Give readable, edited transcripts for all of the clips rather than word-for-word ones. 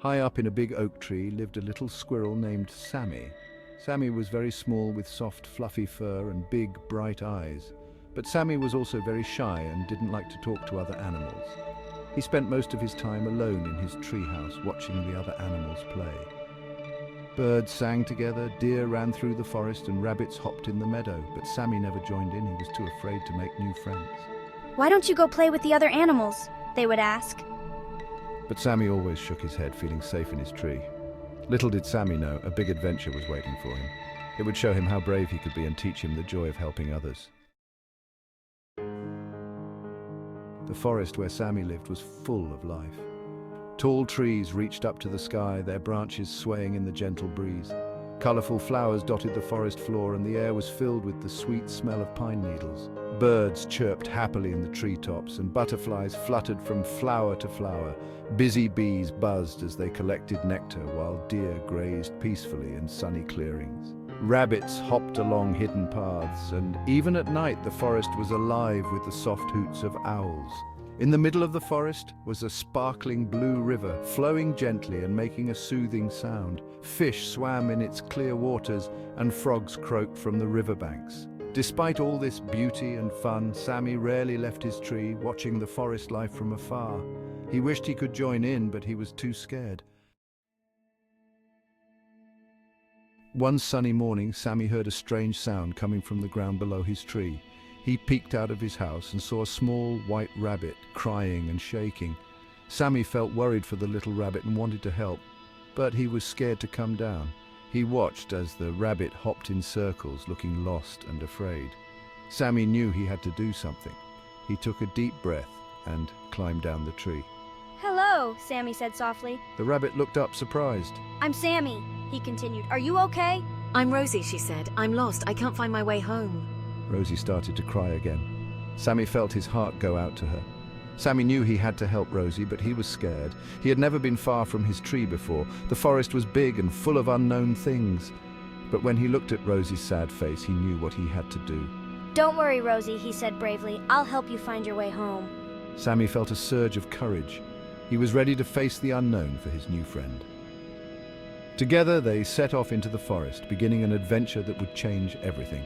High up in a big oak tree lived a little squirrel named Samy. Samy was very small with soft, fluffy fur and big, bright eyes. But Samy was also very shy and didn't like to talk to other animals. He spent most of his time alone in his treehouse watching the other animals play. Birds sang together, deer ran through the forest and rabbits hopped in the meadow, but Samy never joined in. He was too afraid to make new friends. "Why don't you go play with the other animals?" they would ask. But Samy always shook his head, feeling safe in his tree. Little did Samy know, a big adventure was waiting for him. It would show him how brave he could be and teach him the joy of helping others. The forest where Samy lived was full of life. Tall trees reached up to the sky, their branches swaying in the gentle breeze. Colorful flowers dotted the forest floor and the air was filled with the sweet smell of pine needles. Birds chirped happily in the treetops and butterflies fluttered from flower to flower. Busy bees buzzed as they collected nectar while deer grazed peacefully in sunny clearings. Rabbits hopped along hidden paths, and even at night the forest was alive with the soft hoots of owls. In the middle of the forest was a sparkling blue river, flowing gently and making a soothing sound. Fish swam in its clear waters and frogs croaked from the riverbanks. Despite all this beauty and fun, Samy rarely left his tree, watching the forest life from afar. He wished he could join in, but he was too scared. One sunny morning, Samy heard a strange sound coming from the ground below his tree. He peeked out of his house and saw a small white rabbit crying and shaking. Samy felt worried for the little rabbit and wanted to help, but he was scared to come down. He watched as the rabbit hopped in circles, looking lost and afraid. Samy knew he had to do something. He took a deep breath and climbed down the tree. "Hello," Samy said softly. The rabbit looked up, surprised. "I'm Samy," he continued. "Are you okay?" "I'm Rosie," she said. "I'm lost. I can't find my way home." Rosie started to cry again. Samy felt his heart go out to her. Samy knew he had to help Rosie, but he was scared. He had never been far from his tree before. The forest was big and full of unknown things. But when he looked at Rosie's sad face, he knew what he had to do. "Don't worry, Rosie," he said bravely. "I'll help you find your way home." Samy felt a surge of courage. He was ready to face the unknown for his new friend. Together, they set off into the forest, beginning an adventure that would change everything.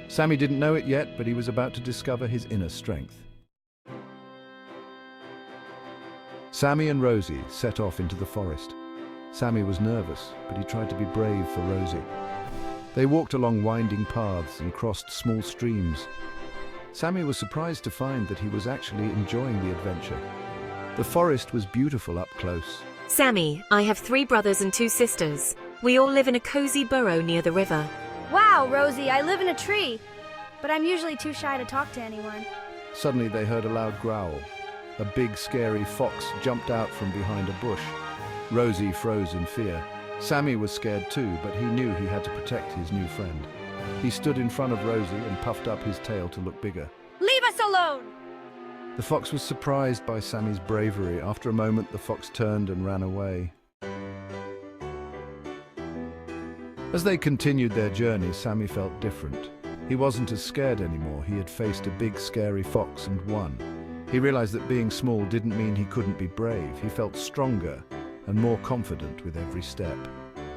Samy didn't know it yet, but he was about to discover his inner strength. Samy and Rosie set off into the forest. Samy was nervous, but he tried to be brave for Rosie. They walked along winding paths and crossed small streams. Samy was surprised to find that he was actually enjoying the adventure. The forest was beautiful up close. "Samy, I have 3 brothers and 2 sisters. We all live in a cozy burrow near the river." "Wow, Rosie, I live in a tree, but I'm usually too shy to talk to anyone." Suddenly they heard a loud growl. A big, scary fox jumped out from behind a bush. Rosie froze in fear. Samy was scared too, but he knew he had to protect his new friend. He stood in front of Rosie and puffed up his tail to look bigger. "Leave us alone!" The fox was surprised by Samy's bravery. After a moment, the fox turned and ran away. As they continued their journey, Samy felt different. He wasn't as scared anymore. He had faced a big, scary fox and won. He realized that being small didn't mean he couldn't be brave. He felt stronger and more confident with every step.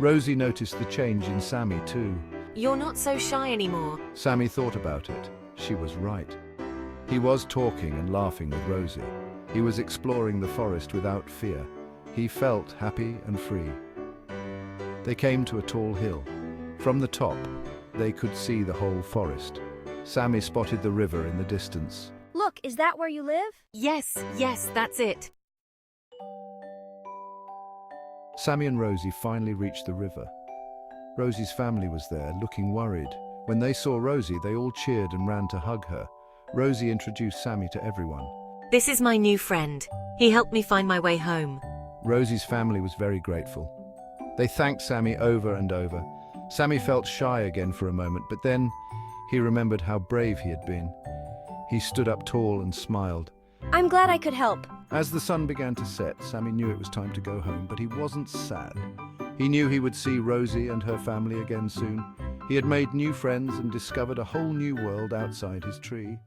Rosie noticed the change in Samy too. "You're not so shy anymore." Samy thought about it. She was right. He was talking and laughing with Rosie. He was exploring the forest without fear. He felt happy and free. They came to a tall hill. From the top, they could see the whole forest. Samy spotted the river in the distance. "Look, is that where you live?" Yes, that's it." Samy and Rosie finally reached the river. Rosie's family was there, looking worried. When they saw Rosie, they all cheered and ran to hug her. Rosie introduced Samy to everyone. "This is my new friend. He helped me find my way home." Rosie's family was very grateful. They thanked Samy over and over. Samy felt shy again for a moment, but then he remembered how brave he had been. He stood up tall and smiled. "I'm glad I could help." As the sun began to set, Samy knew it was time to go home, but he wasn't sad. He knew he would see Rosie and her family again soon. He had made new friends and discovered a whole new world outside his tree.